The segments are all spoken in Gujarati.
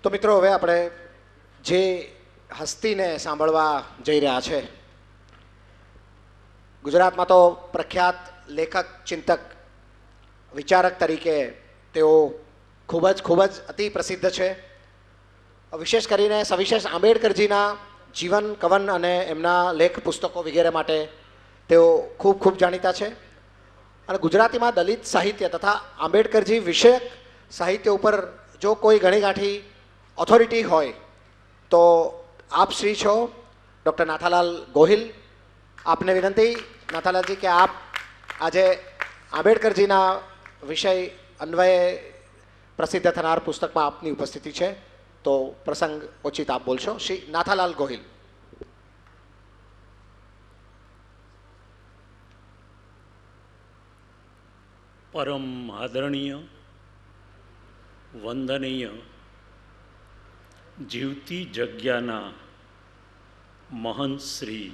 તો મિત્રો, હવે આપણે જે હસ્તીને સાંભળવા જઈ રહ્યા છે, ગુજરાતમાં તો પ્રખ્યાત લેખક, ચિંતક, વિચારક તરીકે તેઓ ખૂબ જ અતિ પ્રસિદ્ધ છે. વિશેષ કરીને સવિશેષ આંબેડકરજીના જીવન, કવન અને એમના લેખ પુસ્તકો વગેરે માટે તેઓ ખૂબ જાણીતા છે. અને ગુજરાતીમાં દલિત સાહિત્ય તથા આંબેડકરજી વિષયક સાહિત્ય ઉપર જો કોઈ ગણીગાંઠી ઓથોરિટી હોય તો આપ શ્રી છો, ડૉક્ટર નાથાલાલ ગોહિલ. આપને વિનંતી, નાથાલાલજી, કે આપ આજે આંબેડકરજીના વિષય અન્વયે પ્રસિદ્ધ થનાર પુસ્તકમાં આપની ઉપસ્થિતિ છે, તો પ્રસંગ ઉચિત આપ બોલશો. શ્રી નાથાલાલ ગોહિલ. પરમ આદરણીય, વંદનીય, જીવતી જગ્યાના મહંત શ્રી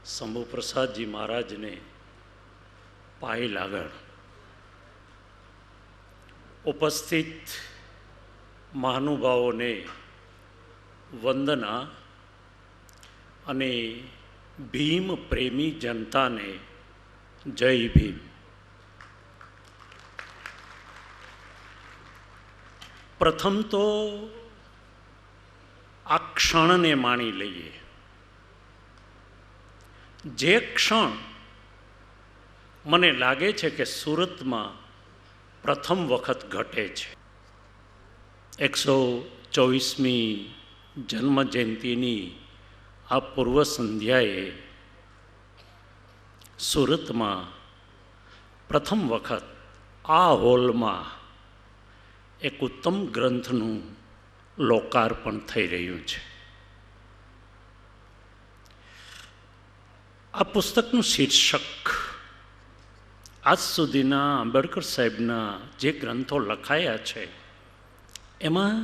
શંભુપ્રસાદજી મહારાજને પાય લાગણ. ઉપસ્થિત મહાનુભાવોને વંદના અને ભીમ પ્રેમી જનતાને જય ભીમ. પ્રથમ તો આ ક્ષણને માણી લઈએ. જે ક્ષણ મને લાગે છે કે સુરતમાં પ્રથમ વખત ઘટે છે, 124મી જન્મ જયંતિની આ પૂર્વ સંધ્યાએ સુરતમાં પ્રથમ વખત આ હોલમાં એક ઉત્તમ ગ્રંથનું લોકાર્પણ થઈ રહ્યું છે. આ પુસ્તકનું શીર્ષક આજ સુધીના આંબેડકર સાહેબના જે ગ્રંથો લખાયા છે એમાં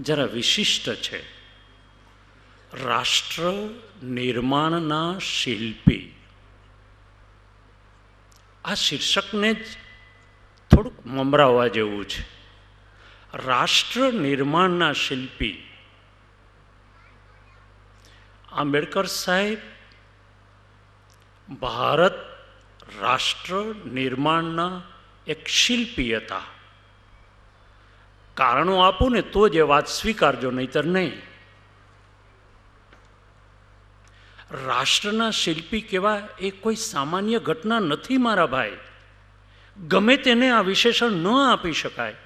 જરા વિશિષ્ટ છે. રાષ્ટ્ર નિર્માણના શિલ્પી. આ શીર્ષકને જ થોડુંક મમરાવવા જેવું છે. રાષ્ટ્ર નિર્માણના શિલ્પી આંબેડકર સાહેબ ભારત રાષ્ટ્ર નિર્માણના એક શિલ્પી હતા. કારણો આપું ને તો જ એ વાત સ્વીકારજો, નહીતર નહીં. રાષ્ટ્રના શિલ્પી કેવા એ કોઈ સામાન્ય ઘટના નથી મારા ભાઈ. ગમે તેને આ વિશેષણ ન આપી શકાય.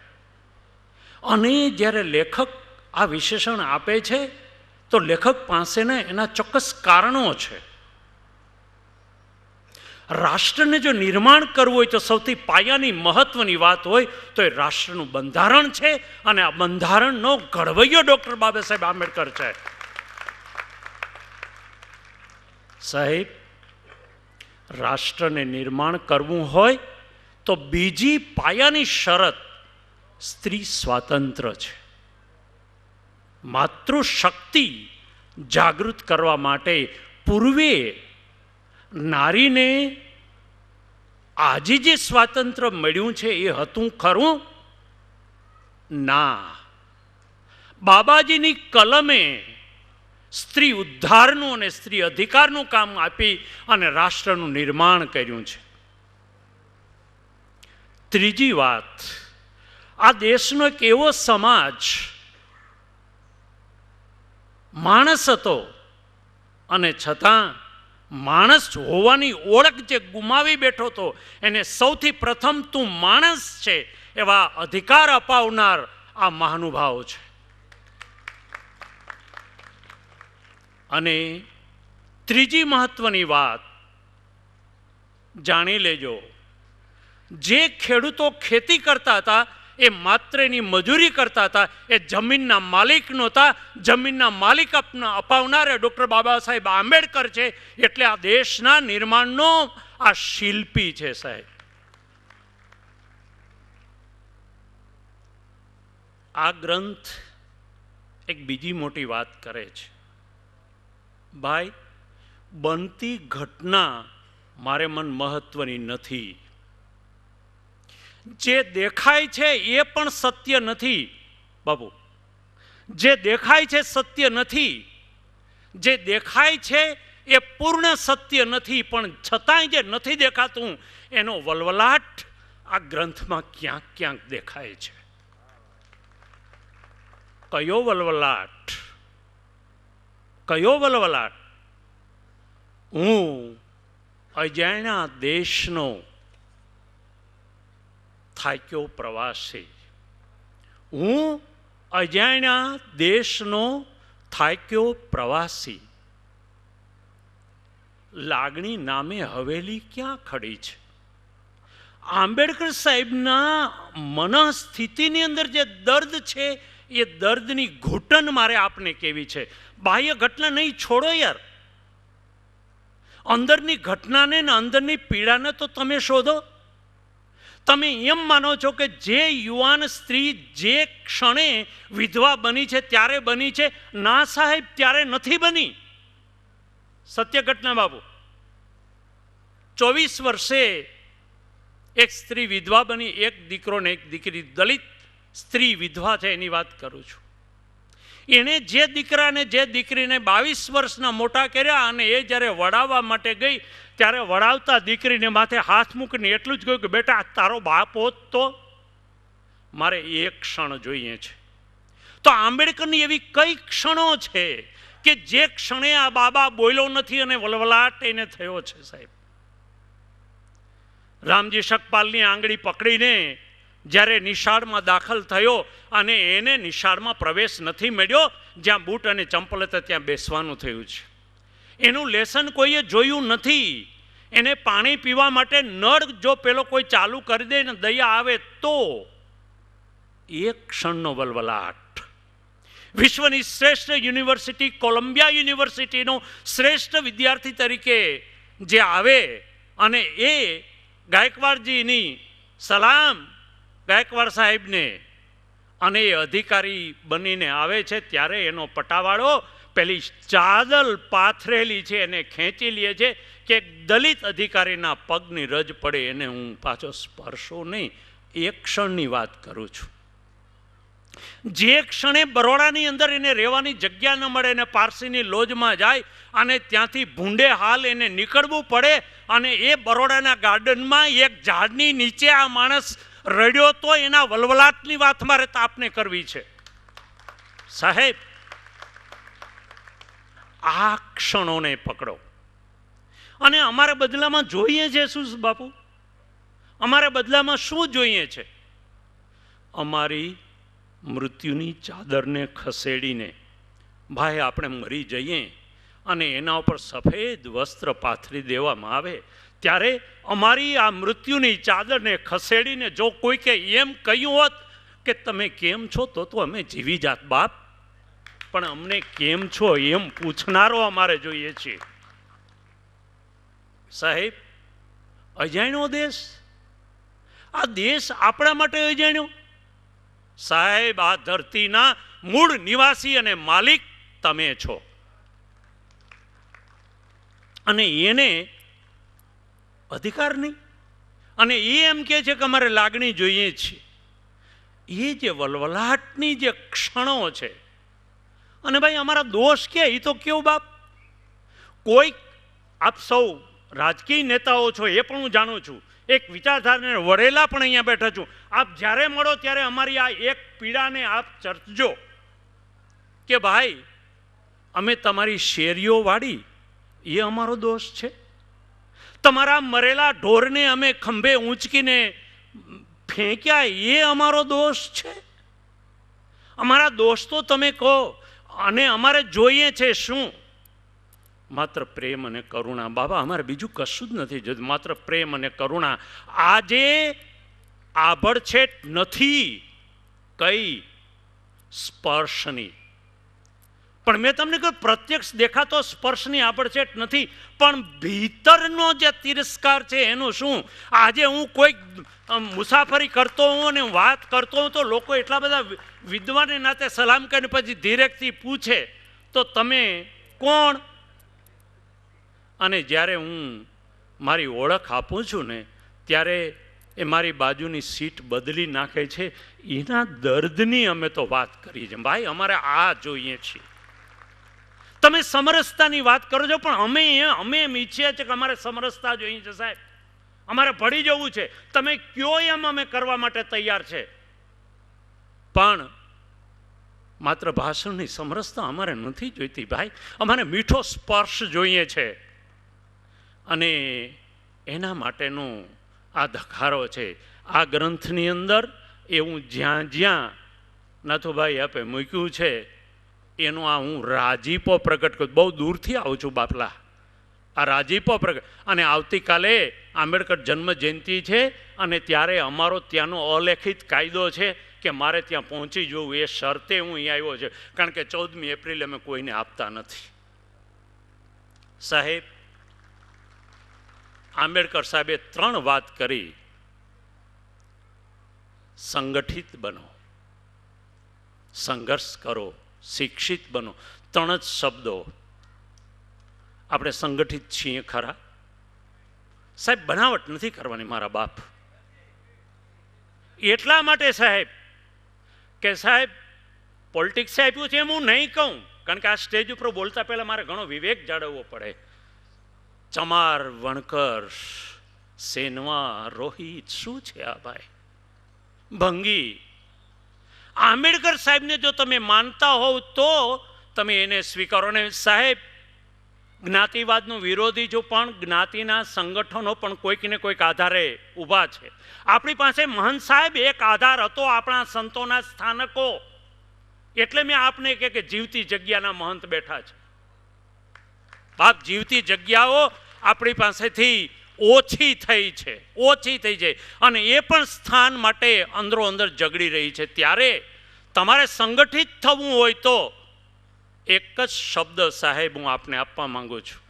અને જ્યારે લેખક આ વિશેષણ આપે છે તો લેખક પાસેના એના ચોક્કસ કારણો છે. રાષ્ટ્રને જો નિર્માણ કરવું હોય તો સૌથી પાયાની મહત્વની વાત હોય તો એ રાષ્ટ્રનું બંધારણ છે, અને આ બંધારણનો ઘડવૈયો ડૉક્ટર બાબા સાહેબ આંબેડકર છે. સાહેબ, રાષ્ટ્રને નિર્માણ કરવું હોય તો બીજી પાયાની શરત સ્ત્રી સ્વાતંત્ર્ય છે. માતૃશક્તિ જાગૃત કરવા માટે પૂર્વે નારીને આજે જે સ્વાતંત્ર્ય મળ્યું છે એ હતું ખરું? ના. બાબાજીની કલમે સ્ત્રી ઉદ્ધારનું અને સ્ત્રી અધિકારનું કામ આપી અને રાષ્ટ્રનું નિર્માણ કર્યું છે. ત્રીજી વાત, આ દેશનો એક એવો સમાજ માણસ હતો અને છતાં માણસ હોવાની ઓળખ જે ગુમાવી બેઠો હતો એને સૌથી પ્રથમ તું માણસ છે એવા અધિકાર અપાવનાર આ મહાનુભાવ છે. અને ત્રીજી મહત્વની વાત જાણી લેજો, જે ખેડૂતો ખેતી કરતા હતા એ માત્ર એની મજૂરી કરતા હતા, એ જમીનના માલિક નહોતા. જમીનના માલિક અપાવનાર ડૉક્ટર બાબા સાહેબ આંબેડકર છે. એટલે આ દેશના નિર્માણનો આ શિલ્પી છે. સાહેબ, આ ગ્રંથ એક બીજી મોટી વાત કરે છે. ભાઈ, બનતી ઘટના મારે મન મહત્વની નથી. જે દેખાય છે એ પણ સત્ય નથી બાબુ. જે દેખાય છે સત્ય નથી, જે દેખાય છે એ પૂર્ણ સત્ય નથી, પણ છતાંય જે નથી દેખાતું એનો વલવલાટ આ ગ્રંથમાં ક્યાંક ક્યાંક દેખાય છે. કયો વલવલાટ? કયો વલવલાટ? હું અજાણ્યા દેશનો થાક્યો પ્રવાસી, હું અજાણ્યા દેશનો થાક્યો પ્રવાસી, લાગણી નામે હવેલી ક્યાં ખડી છે? આંબેડકર સાહેબના મનઃસ્થિતિની અંદર જે દર્દ છે એ દર્દની ઘૂંટણ મારે આપને કેવી છે. બાહ્ય ઘટના નહીં, છોડો યાર, અંદરની ઘટનાને ને અંદરની પીડાને તો તમે શોધો. તમે એમ માનો છો કે જે યુવાન સ્ત્રી જે ક્ષણે વિધવા બની છે ત્યારે બની છે? ના સાહેબ, ત્યારે નથી બની. સત્ય ઘટના બાબુ. 24 વર્ષે એક સ્ત્રી વિધવા બની, એક દીકરો ને એક દીકરી. દલિત સ્ત્રી વિધવા છે એની વાત કરું છું. એણે જે દીકરાને જે દીકરીને 22 વર્ષના મોટા કર્યા અને એ જ્યારે વડાવવા માટે ગઈ ત્યારે વડાવતા દીકરીને માથે હાથ મૂકીને એટલું જ કહ્યું કે બેટા તારો બાપ હોત તો મારે એક ક્ષણ જોઈએ છે. તો આંબેડકરની એવી કઈ ક્ષણો છે કે જે ક્ષણે આ બાબા બોલ્યો નથી અને વલવલાટ એને થયો છે? સાહેબ, રામજી શકપાલની આંગળી પકડીને જ્યારે નિશાળમાં દાખલ થયો અને એને નિશાળમાં પ્રવેશ નથી મળ્યો, જ્યાં બૂટ અને ચંપલ હતા ત્યાં બેસવાનું થયું છે. એનું લેસન કોઈએ જોયું નથી. એને પાણી પીવા માટે નળ જો પેલો કોઈ ચાલુ કરી દે ને દયા આવે તો એક ક્ષણનો વલવલાટ. વિશ્વની શ્રેષ્ઠ યુનિવર્સિટી કોલંબિયા યુનિવર્સિટીનો શ્રેષ્ઠ વિદ્યાર્થી તરીકે જે આવે અને એ ગાયકવાડજીની સલામ ગાયકવાડ સાહેબને અને એ અધિકારી બનીને આવે છે ત્યારે એનો પટાવાળો પેલી ચાદલ પાથરેલી છે એને ખેંચી લે છે કે દલિત અધિકારીના પગની રજ પડે એને હું પાછો સ્પર્શો નહીં. એક ક્ષણની વાત કરું છું. જે ક્ષણે બરોડાની અંદર એને રહેવાની જગ્યા ન મળે અને પારસીની લોજમાં જાય અને ત્યાંથી ભૂંડે હાલ એને નીકળવું પડે અને એ બરોડાના ગાર્ડનમાં એક ઝાડની નીચે આ માણસ રડ્યો તો એના વલવલાટની વાત મારે આપને કરવી છે. સાહેબ, આ ક્ષણોને પકડો. અને અમારા બદલામાં જોઈએ છે શું બાપુ? અમારા બદલામાં શું જોઈએ છે? અમારી મૃત્યુની ચાદરને ખસેડીને ભાઈ આપણે મરી જઈએ અને એના ઉપર સફેદ વસ્ત્ર પાથરી દેવામાં આવે ત્યારે અમારી આ મૃત્યુની ચાદરને ખસેડીને જો કોઈકે એમ કહ્યું હોત કે તમે કેમ છો તો અમે જીવી જાત બાપ, પણ અમને કેમ છો એમ પૂછનારો અમારે જોઈએ છે. સાહેબ, અજાણ્યો દેશ, આ દેશ આપણા માટે અજાણ્યો? સાહેબ, આ ધરતીના મૂળ નિવાસી અને માલિક તમે છો. અને એને અધિકાર નહીં અને એ એમ કહે છે કે અમારે લાગણી જોઈએ છે. એ જે વલવલાટની જે ક્ષણો છે, અને ભાઈ અમારા દોષ કે એ તો કેવું બાપ? કોઈક આપ સૌ રાજકીય નેતાઓ છો એ પણ હું જાણું છું, એક વિચારધારાને વળેલા પણ અહીંયા બેઠા છું. આપ જ્યારે મળો ત્યારે અમારી આ એક પીડાને આપ ચર્ચજો કે ભાઈ અમે તમારી શેરીઓ વાળી એ અમારો દોષ છે? તમારા મરેલા ઢોરને અમે ખંભે ઊંચકીને ફેંક્યા એ અમારો દોષ છે? અમારા દોષ તો તમે કહો. અને અમારે જોઈએ છે શું? માત્ર પ્રેમ અને કરુણા. બાબા, અમારે બીજું કશું જ નથી જોઈતું, માત્ર પ્રેમ અને કરુણા. આજે આભડછેટ નથી કઈ સ્પર્શની, પણ મેં તમને કહ્યું પ્રત્યક્ષ દેખાતો સ્પર્શની આભડછેટ નથી, પણ ભીતરનો જે તિરસ્કાર છે એનું શું? આજે હું કોઈ મુસાફરી કરતો હું અને વાત કરતો હું તો લોકો એટલા બધા વિદ્વાને નાતે સલામ કરીને પછી ધીરેકથી પૂછે તો તમે કોણ? અને જ્યારે હું મારી ઓળખ આપું છું ને ત્યારે એ મારી બાજુની સીટ બદલી નાખે છે, એના દર્દની અમે તો વાત કરીએ છીએ. ભાઈ અમારે આ જોઈએ છીએ. તમે સમરસતાની વાત કરો છો, પણ અમે એમ ઈચ્છીએ છીએ કે અમારે સમરસતા જોઈએ છે સાહેબ, અમારે ભળી જવું છે. તમે કયો એમ અમે કરવા માટે તૈયાર છે, પણ માત્ર ભાષણની સમરસતા અમારે નથી જોઈતી ભાઈ, અમારે મીઠો સ્પર્શ જોઈએ છે. અને એના માટેનો આ ધખારો છે. આ ગ્રંથની અંદર એવું જ્યાં જ્યાં નાથુભાઈ આપે મૂક્યું છે એનો આ હું રાજીપો પ્રગટ કરું. બહુ દૂરથી આવું છું બાપલા, આ રાજીપો પ્રગટ. અને આવતીકાલે આંબેડકર જન્મ જયંતિ છે, અને ત્યારે અમારો ત્યાંનો અલેખિત કાયદો છે કે મારે ત્યાં પહોંચી જવું, એ શરતે હું અહીં આવ્યો છું. કારણ કે 14મી એપ્રિલે અમે કોઈને આપતા નથી. સાહેબ, આંબેડકર સાહેબે 3 વાત કરી. સંગઠિત બનો, સંઘર્ષ કરો, શિક્ષિત બનો. 3 જ શબ્દો. આપણે સંગઠિત છીએ ખરા સાહેબ? બનાવટ નથી કરવાની મારા બાપ. એટલા માટે સાહેબ કે સાહેબ પોલિટિક્સ આપ્યું છે એમ હું નહીં કહું, કારણ કે આ સ્ટેજ ઉપર બોલતા પહેલા મારે ઘણો વિવેક જાળવવો પડે. ચમાર, વણકર, સેનવા, રોહિત, શું છે આ ભાઈ? ભંગી. આંબેડકર સાહેબને જો તમે માનતા હોવ તો તમે એને સ્વીકારો. ને સાહેબ, જ્ઞાતિવાદનો વિરોધી જો પણ જ્ઞાતિના સંગઠનો પણ કોઈક ને કોઈક આધારે ઊભા છે. આપણી પાસે મહંત સાહેબ એક આધાર હતો, આપણા સંતોના સ્થાનકો. એટલે મેં આપને કે જીવતી જગ્યાના મહંત બેઠા છે. બાપ, જીવતી જગ્યાઓ આપણી પાસેથી ઓછી થઈ છે, ઓછી થઈ છે, અને એ પણ સ્થાન માટે અંદરો અંદર ઝઘડી રહી છે. ત્યારે તમારે સંગઠિત થવું હોય તો એક જ શબ્દ સાહેબ હું આપને આપવા માંગુ છું.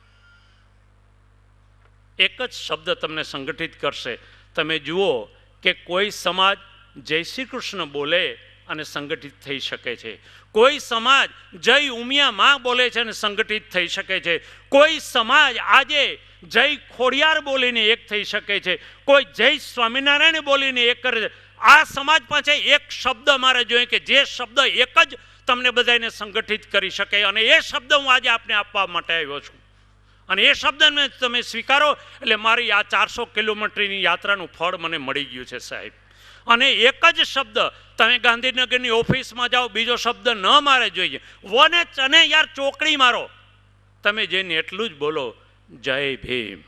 એક જ શબ્દ તમને સંગઠિત કરશે. તમે જુઓ કે કોઈ સમાજ જય શ્રી કૃષ્ણ બોલે અને સંગઠિત થઈ શકે છે. કોઈ સમાજ જય ઉમિયા માં બોલે છે અને સંગઠિત થઈ શકે છે. કોઈ સમાજ આજે જય ખોડિયાર બોલીને એક થઈ શકે છે. કોઈ જય સ્વામિનારાયણ બોલીને એક કરે છે. આ સમાજ પાસે એક શબ્દ મારે જોઈએ કે જે શબ્દ એક જ તમને બધાને સંગઠિત કરી શકે, અને એ શબ્દ હું આજે આપને આપવા માટે આવ્યો છું. અને એ શબ્દને તમે સ્વીકારો એટલે મારી આ 400 કિલોમીટરની યાત્રાનું ફળ મને મળી ગયું છે સાહેબ. અને એક જ શબ્દ, તમે ગાંધીનગરની ઓફિસમાં જાઓ, બીજો શબ્દ ન મારે જોઈએ. વને ચને યાર ચોકડી મારો, તમે જઈને એટલું જ બોલો, જય ભીમ.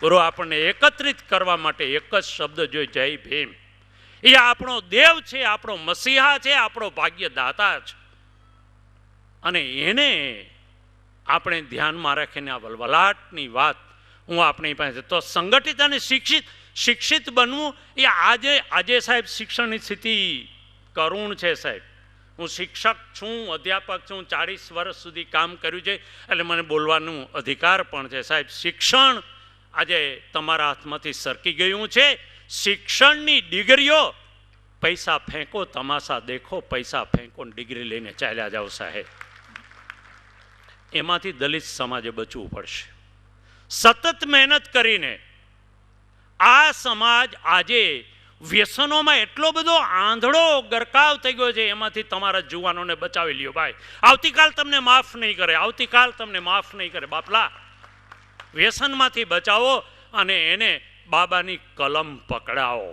પૂરો આપણને એકત્રિત કરવા માટે એક જ શબ્દ જોઈએ, જય ભીમ. એ આપણો દેવ છે, આપણો મસીહા છે, આપણો ભાગ્યદાતા છે. અને એને આપણે ધ્યાનમાં રાખીને આ વલવલાટની વાત હું આપણી પાસે. તો સંગઠિત અને શિક્ષિત બનવું એ આજે સાહેબ શિક્ષણની સ્થિતિ કરુણ છે સાહેબ. હું શિક્ષક છું, અધ્યાપક છું, 40 વર્ષ સુધી કામ કર્યું છે, એટલે મને બોલવાનું અધિકાર પણ છે સાહેબ. શિક્ષણ આજે તમારા હાથમાંથી સરકી ગયું છે. શિક્ષણની ડિગ્રીઓ, પૈસા ફેંકો, તમાશા દેખો, પૈસા ફેંકો, ડિગ્રી લઈને ચાલ્યા જાઓ સાહેબ. એમાંથી દલિત સમાજે બચવું પડશે. સતત મહેનત કરીને આ સમાજ આજે વ્યસનોમાં એટલો બધો આંધળો ગરકાવ થઈ ગયો છે, એમાંથી તમારા જુવાનોને બચાવી લ્યો ભાઈ. આવતીકાલ તમને માફ નહીં કરે, આવતીકાલ તમને માફ નહીં કરે બાપલા. વ્યસનમાંથી બચાવો અને એને બાબાની કલમ પકડાવો.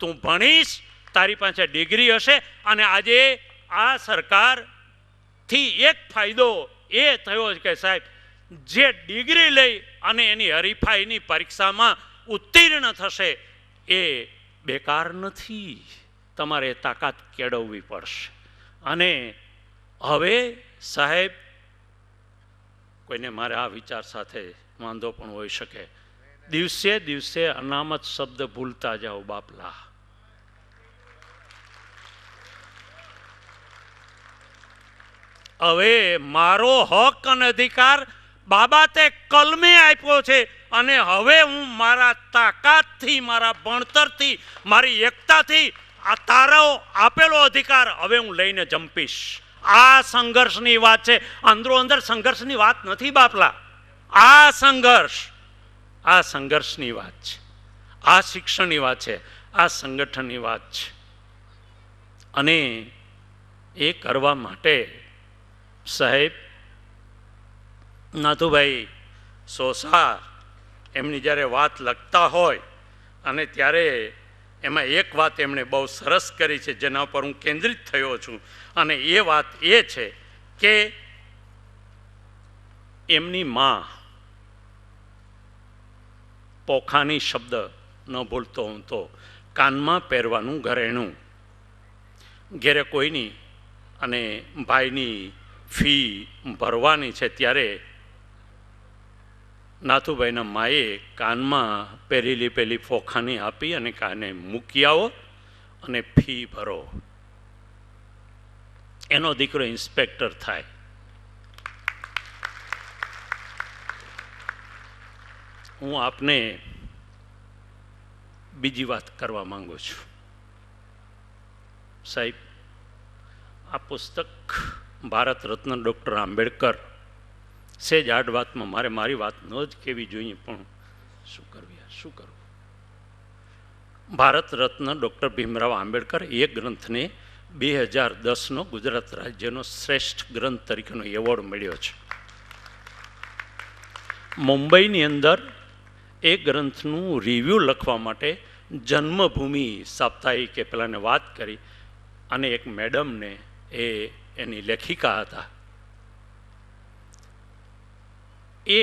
તું ભણીશ, તારી પાસે ડિગ્રી હશે. અને આજે આ સરકારથી એક ફાયદો એ થયો છે કે સાહેબ, જે ડિગ્રી લઈ અને એની હરીફાઈની પરીક્ષામાં ઉત્તીર્ણ થશે એ બેકાર નથી. તમારે તાકાત કેળવવી પડશે. અને હવે સાહેબ, કોઈને મારે આ વિચાર સાથે વાંધો પણ હોઈ શકે, દિવસે દિવસે અનામત શબ્દ ભૂલતા જાઓ બાપલા. હવે મારો હક અને અધિકાર બાબા તે કલમે આપ્યો છે, અને હવે હું મારા તાકાતથી, મારા ભણતરથી, મારી એકતાથી આ તારો આપેલો અધિકાર હવે હું લઈને જંપીશ. આ સંઘર્ષની વાત છે. અંદરો અંદર સંઘર્ષની વાત નથી બાપલા. આ સંઘર્ષ આ સંઘર્ષની વાત છે, આ શિક્ષણની વાત છે, આ સંગઠનની વાત છે. અને એ કરવા માટે સાહેબ નાથુભાઈ સોસા એમની જ્યારે વાત લખતા હોય અને ત્યારે એમાં એક વાત એમણે બહુ સરસ કરી છે જેના પર હું કેન્દ્રિત થયો છું, અને એ વાત એ છે કે એમની માં પોખાની શબ્દ ન ભૂલતો હું તો કાનમાં પહેરવાનું ઘરેણું ઘેરે કોઈની અને ભાઈની ફી ભરવાની છે ત્યારે નાથુભાઈના માએ કાનમાં પહેરેલી પેલી ફોખાની આપી અને કાને મૂકી આવો અને ફી ભરો. એનો દીકરો ઇન્સ્પેક્ટર થાય. હું આપને બીજી વાત કરવા માંગુ છું. સાહેબ, આ પુસ્તક ભારત રત્ન ડૉક્ટર આંબેડકર સેજ આડ વાતમાં મારી વાત ન જ કહેવી જોઈએ, પણ શું કરવું. ભારત રત્ન ડૉક્ટર ભીમરાવ આંબેડકર એ ગ્રંથને 2010નો ગુજરાત રાજ્યનો શ્રેષ્ઠ ગ્રંથ તરીકેનો એવોર્ડ મળ્યો છે. મુંબઈની અંદર એ ગ્રંથનું રિવ્યૂ લખવા માટે જન્મભૂમિ સાપ્તાહિકે પેલાને વાત કરી અને એક મેડમને એની લેખિકા હતા. એ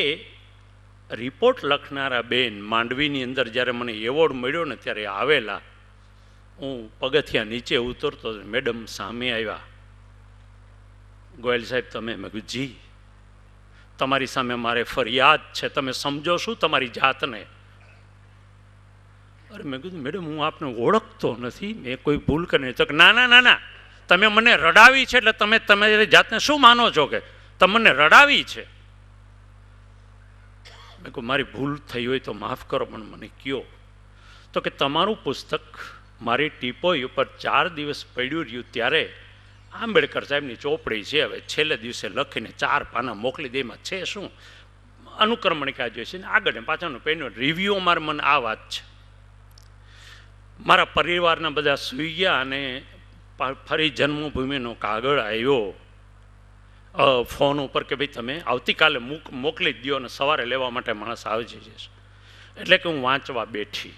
રિપોર્ટ લખનારા બેન માંડવીની અંદર જ્યારે મને એવોર્ડ મળ્યો ને ત્યારે આવેલા. હું પગથિયા નીચે ઉતરતો, મેડમ સામે આવ્યા. ગોયલ સાહેબ તમે? મેં કીધું જી, તમારી સામે મારે ફરિયાદ છે, તમે સમજો શું તમારી જાતને? અરે મેં કીધું મેડમ હું આપને ઓળખતો નથી, મેં કોઈ ભૂલ કરી. તો ના ના ના ના, તમે મને રડાવી છે એટલે તમે તમારી જાતને શું માનો છો કે તમને રડાવી છે? મેં કહું મારી ભૂલ થઈ હોય તો માફ કરો, પણ મને કયો. તો કે તમારું પુસ્તક મારી ટીપોઈ ઉપર 4 દિવસ પડ્યું રહ્યું ત્યારે આંબેડકર સાહેબની ચોપડી છે, હવે છેલ્લે દિવસે લખીને 4 પાના મોકલી દેમાં છે શું અનુક્રમણિકા જોઈએ છે ને આગળ પાછળનું પેનું રિવ્યૂ. અમારે મને આ વાત છે. મારા પરિવારના બધા સૂઈ ગયા અને ફરી જન્મભૂમિનો કાગળ આવ્યો ફોન ઉપર કે ભાઈ તમે આવતીકાલે મોકલી જ દો અને સવારે લેવા માટે માણસ આવી જશે. એટલે કે હું વાંચવા બેઠી.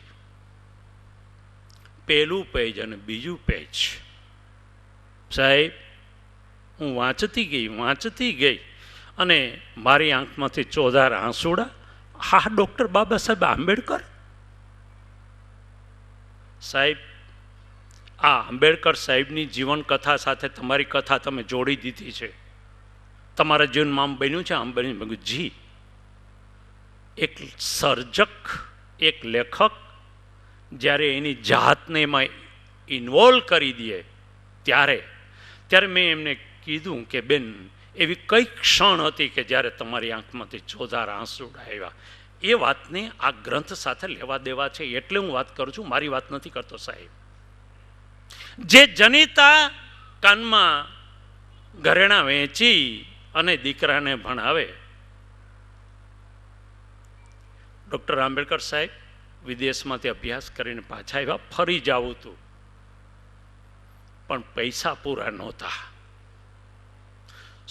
પહેલું પેજ અને બીજું પેજ સાહેબ હું વાંચતી ગઈ અને મારી આંખમાંથી ચોધાર આંસુડા. હા, ડૉક્ટર બાબા સાહેબ આંબેડકર. સાહેબ, આ આંબેડકર સાહેબની જીવન કથા સાથે તમારી કથા તમે જોડી દીધી છે. તમારા જીવનમાં આમ બન્યું છે, આમ બન્યું. જી, એક સર્જક, એક લેખક જ્યારે એની જાતને એમાં ઇન્વોલ્વ કરી દે ત્યારે મેં એમને કીધું કે બેન એવી કઈ ક્ષણ હતી કે જ્યારે તમારી આંખમાંથી ચોધાર આંસુડા આવ્યા? એ વાતને આ ગ્રંથ સાથે લેવા દેવા છે એટલે હું વાત કરું છું, મારી વાત નથી કરતો સાહેબ. જે જનિતા કાનમાં ઘરેણા વેચી અને દીકરાને ભણાવે. ડૉક્ટર આંબેડકર સાહેબ વિદેશમાંથી અભ્યાસ કરીને પાછા આવ્યા. ફરી જવું હતું પણ પૈસા પૂરા નહોતા.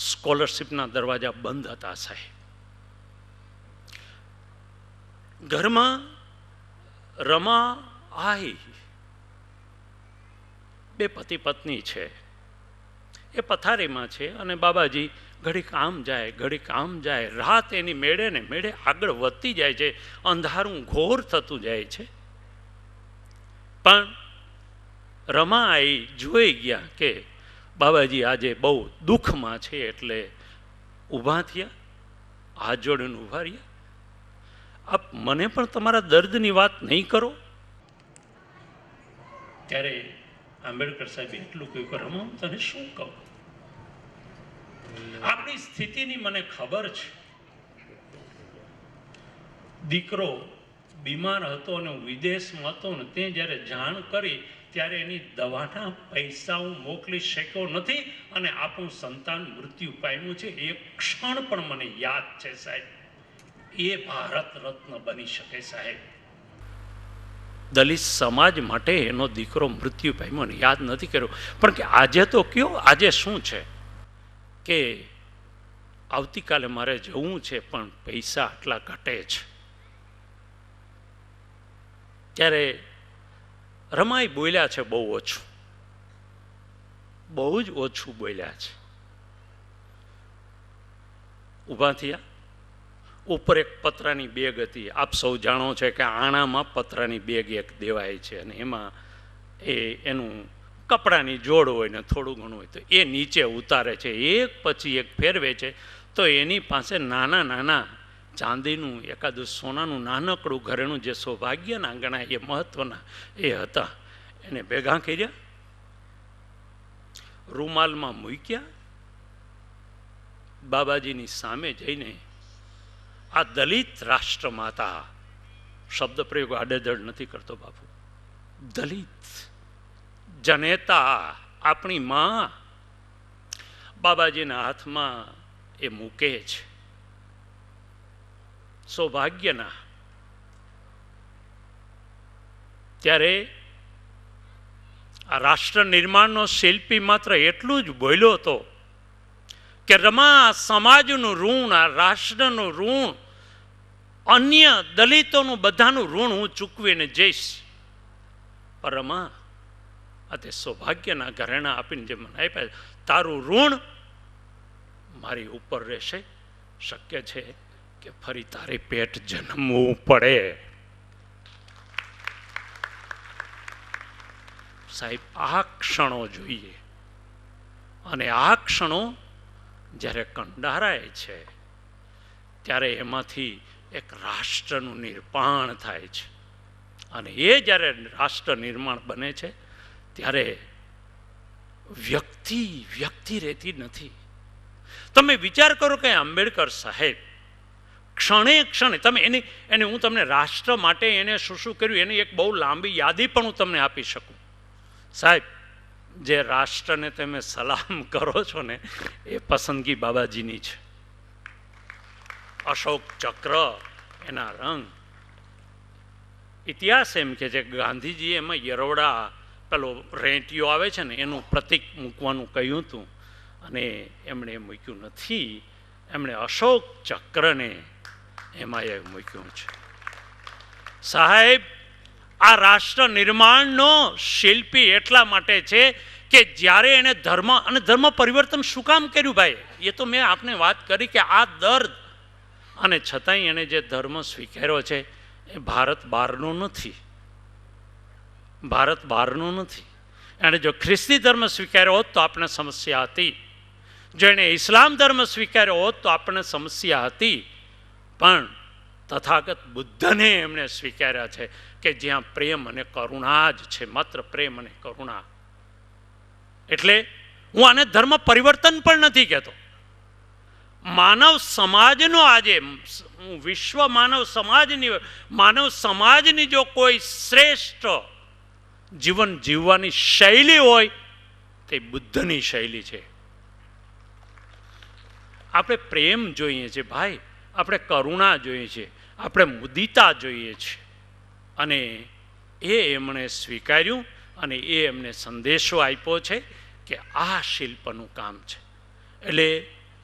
સ્કોલરશિપના દરવાજા બંધ હતા સાહેબ. ઘરમાં રમા આવી, 2 પતિ પત્ની છે. એ પથારીમાં છે અને બાબાજી ઘડીક આમ જાય ઘડીક આમ જાય. રાત એની મેળે ને મેળે આગળ વધતી જાય છે, અંધારું ઘોર થતું જાય છે. પણ રમા આવી જોઈ ગયા કે બાબાજી આજે બહુ દુઃખમાં છે એટલે ઊભા થયા, હાથ જોડીને ઊભા રહ્યા. આપ મને પણ તમારા દર્દની વાત નહીં કરો? ત્યારે આંબેડકર સાહેબ એટલું કહ્યું કે રમા તને શું કહું, આપણી સ્થિતિની મને ખબર છે. દીકરો બીમાર હતો અને હું વિદેશમાં હતો ને તે જ્યારે જાણ કરી ત્યારે એની દવાના પૈસા હું મોકલી શક્યો નથી અને આપણું સંતાન મૃત્યુ પામ્યું છે. એ ક્ષણ પણ મને યાદ છે સાહેબ. એ ભારત રત્ન બની શકે સાહેબ. દલિત સમાજ માટે એનો દીકરો મૃત્યુ પામ્યો ને યાદ નથી કર્યો, પણ કે આજે તો કયો, આજે શું છે કે આવતીકાલે મારે જવું છે પણ પૈસા આટલા ઘટે છે. ત્યારે રમાઈ બોલ્યા છે બહુ ઓછું, બહુ જ ઓછું બોલ્યા છે. ઊભા થયા, ઉપર એક પતરાની બેગ હતી. આપ સૌ જાણો છે કે આણામાં પતરાની બેગ એક દેવાય છે અને એમાં એનું કપડાની જોડ હોય ને થોડું ઘણું હોય તો એ નીચે ઉતારે છે, એક પછી એક ફેરવે છે. તો એની પાસે નાના નાના ચાંદીનું એકાદું સોનાનું નાનકડું ઘરેણું જે સૌભાગ્યના ગણાય એ મહત્વના એ હતા. એને ભેગા કર્યા, રૂમાલમાં મૂક્યા, બાબાજીની સામે જઈને આ દલિત રાષ્ટ્રમાતા, શબ્દ પ્રયોગ આડેધડ નથી કરતો બાપુ, દલિત જનેતા આપણી માં બાબાજીના હાથમાં એ મૂકે છે. સૌભાગ્યના. ત્યારે આ રાષ્ટ્ર નિર્માણનો શિલ્પી માત્ર એટલું જ બોલ્યો હતો કે રમા, સમાજનું ઋણ, આ રાષ્ટ્રનું ઋણ, અન્ય દલિતોનું બધાનું ઋણ હું ચૂકવીને જઈશ. પણ રમા, આ તે સૌભાગ્યના ઘરેણા આપીને જે મને આપ્યા, તારું ઋણ મારી ઉપર રહેશે. શક્ય છે કે ફરી તારે પેટ જન્મવું પડે. સાહેબ, આ ક્ષણો જોઈએ અને આ ક્ષણો જ્યારે કંડારાય છે ત્યારે એમાંથી એક રાષ્ટ્રનું નિર્માણ થાય છે. અને એ જ્યારે રાષ્ટ્ર નિર્માણ બને છે ત્યારે વ્યક્તિ રહેતી નથી. તમે વિચાર કરો કે આંબેડકર સાહેબ ક્ષણે ક્ષણે, તમે એને હું તમને રાષ્ટ્ર માટે એને શું શું કર્યું એની એક બહુ લાંબી યાદી પણ હું તમને આપી શકું. સાહેબ, જે રાષ્ટ્રને તમે સલામ કરો છો ને એ પસંદગી બાબાજીની છે. અશોક ચક્ર, એના રંગ. ઇતિહાસ એમ કે છે ગાંધીજીએ એમાં યરોડા, પેલો રેંટિયો આવે છે ને એનું પ્રતીક મૂકવાનું કહ્યું હતું અને એમણે મૂક્યું નથી. એમણે અશોક ચક્રને એમાં એ મૂક્યું છે. સાહેબ, આ રાષ્ટ્ર નિર્માણનો શિલ્પી એટલા માટે છે કે જ્યારે એને ધર્મ અને ધર્મ પરિવર્તન શું કામ કર્યું ભાઈ, એ તો મેં આપને વાત કરી કે આ દર્દ, અને છતાંય એને જે ધર્મ સ્વીકાર્યો છે એ ભારત બહારનો નથી. ભારત બહારનો નથી. એણે જો ખ્રિસ્તી ધર્મ સ્વીકાર્યો હોત તો આપણે સમસ્યા હતી. જો એણે ઇસ્લામ ધર્મ સ્વીકાર્યો હોત તો આપણે સમસ્યા હતી. પણ તથાગત બુદ્ધને એમણે સ્વીકાર્યા છે કે જ્યાં પ્રેમ અને કરુણા જ છે, માત્ર પ્રેમ અને કરુણા. એટલે હું આને ધર્મ પરિવર્તન પણ નથી કહેતો. માનવ સમાજનો આજે હું વિશ્વ માનવ સમાજની જો કોઈ શ્રેષ્ઠ જીવન જીવવાની શૈલી હોય તે બુદ્ધની શૈલી છે. આપણે પ્રેમ જોઈએ છે ભાઈ, આપણે કરુણા જોઈએ છે, આપણે મુદિતા જોઈએ છે. અને એ એમણે સ્વીકાર્યું અને એ એમને સંદેશો આપ્યો છે કે આ શિલ્પનું કામ છે. એટલે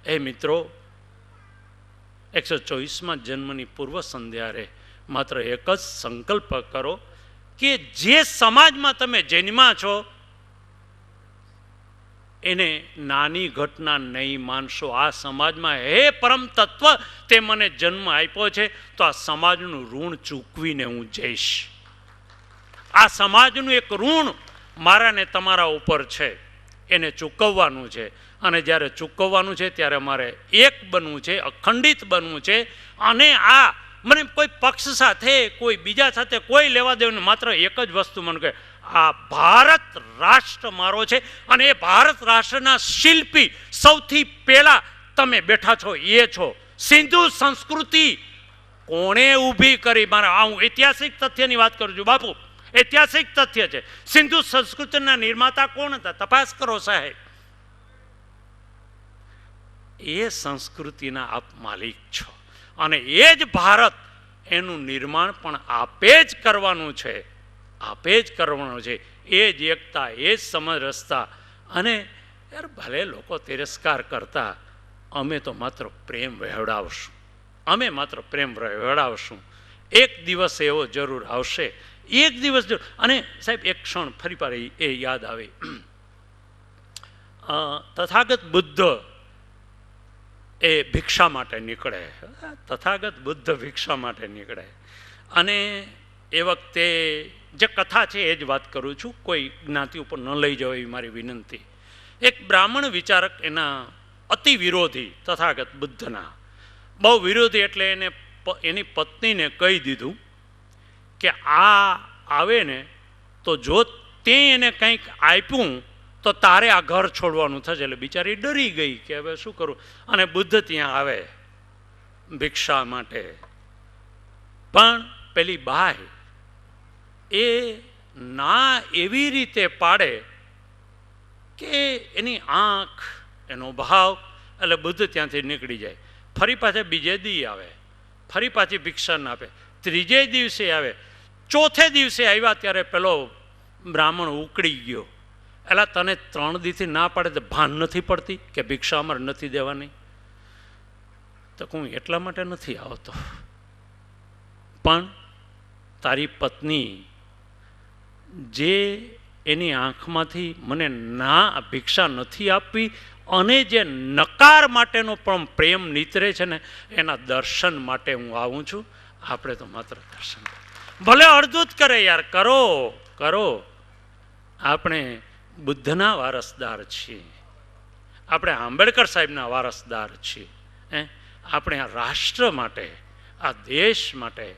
એ મિત્રો, 124માં જન્મની પૂર્વ સંધ્યારે માત્ર એક જ સંકલ્પ કરો કે જે સમાજમાં તમે જન્મ્યા છો એને નાની ઘટના નહીં માનશો. આ સમાજમાં હે પરમ તત્વ તે મને જન્મ આપ્યો છે તો આ સમાજનું ઋણ ચૂકવીને હું જઈશ. આ સમાજનું એક ઋણ મારા ને તમારા ઉપર છે, એને ચૂકવવાનું છે. અને જ્યારે ચૂકવવાનું છે ત્યારે મારે એક બનવું છે, અખંડિત બનવું છે. અને આ મને કોઈ પક્ષ સાથે, કોઈ બીજા સાથે કોઈ લેવા દેવું, માત્ર એક જ વસ્તુ મને કહે, આ ભારત રાષ્ટ્ર મારો છે. અને એ ભારત રાષ્ટ્રના શિલ્પી સૌથી પહેલા તમે બેઠા છો એ છો. સિંધુ સંસ્કૃતિ કોણે ઊભી કરી? મારા હું ઐતિહાસિક તથ્યની વાત કરું છું બાપુ, ઐતિહાસિક તથ્ય છે. સિંધુ સંસ્કૃતિના નિર્માતા કોણ હતા? તપાસ કરો સાહેબ. એ સંસ્કૃતિના આપ માલિક છો. અને એ જ ભારત એનું નિર્માણ પણ આપે જ કરવાનું છે, આપે જ કરવાનું છે. એ જ એકતા, એ જ સમરસતા. અને યાર ભલે લોકો તિરસ્કાર કરતા, અમે તો માત્ર પ્રેમ વહેવડાવશું, અમે માત્ર પ્રેમ વહેવડાવશું. એક દિવસ એવો જરૂર આવશે, એક દિવસ જરૂર. અને સાહેબ એક ક્ષણ ફરી પાર એ યાદ આવે, તથાગત બુદ્ધ એ ભિક્ષા માટે નીકળે, તથાગત બુદ્ધ ભિક્ષા માટે નીકળે. અને એ વખતે જે કથા છે એ જ વાત કરું છું, કોઈ જ્ઞાતિ ઉપર ન લઈ જાવ એવી મારી વિનંતી. એક બ્રાહ્મણ વિચારક એના અતિ વિરોધી તથાગત બુદ્ધના બહુ વિરોધી, એટલે એને એની પત્નીને કહી દીધું કે આ આવે ને તો જો તે એને કંઈક આપ્યું તો તારે આ ઘર છોડવાનું થશે. એટલે બિચારી ડરી ગઈ કે હવે શું કરું. અને બુદ્ધ ત્યાં આવે ભિક્ષા માટે. પણ પેલી બાઈ એ ના એવી રીતે પાડે કે એની આંખ, એનો ભાવ, એટલે બુદ્ધ ત્યાંથી નીકળી જાય. ફરી પાછા બીજે દી આવે, ફરી પાછી ભિક્ષા ના આપે. ત્રીજે દિવસે આવે, ચોથે દિવસે આવ્યા ત્યારે પેલો બ્રાહ્મણ ઉકળી ગયો. એટલે તને 3 દીથી ના પાડે તો ભાન નથી પડતી કે ભિક્ષા અમારે નથી દેવાની? તો હું એટલા માટે નથી આવતો, પણ તારી પત્ની જે એની આંખમાંથી મને ના ભિક્ષા નથી આપવી અને જે નકાર માટેનો પણ પ્રેમ નીતરે છે ને, એના દર્શન માટે હું આવું છું. આપણે તો માત્ર દર્શન, ભલે અડધું જ કરે યાર, કરો કરો. આપણે બુદ્ધના વારસદાર છીએ, આપણે આંબેડકર સાહેબના વારસદાર છીએ. આપણે આ રાષ્ટ્ર માટે, આ દેશ માટે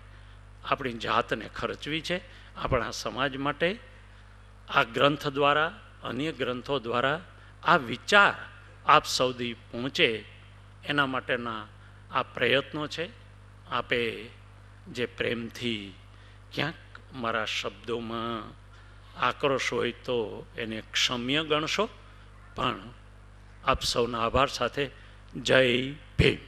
આપણી જાતને ખર્ચવી છે. આપણા સમાજ માટે આ ગ્રંથ દ્વારા, અન્ય ગ્રંથો દ્વારા આ વિચાર આપ સૌથી પહોંચે એના માટેના આ પ્રયત્નો છે. આપે જે પ્રેમથી ક્યાંક મારા શબ્દોમાં આક્રોશ હોય તો એને ક્ષમ્ય ગણશો. પણ આપ સૌના આભાર સાથે જય ભીમ.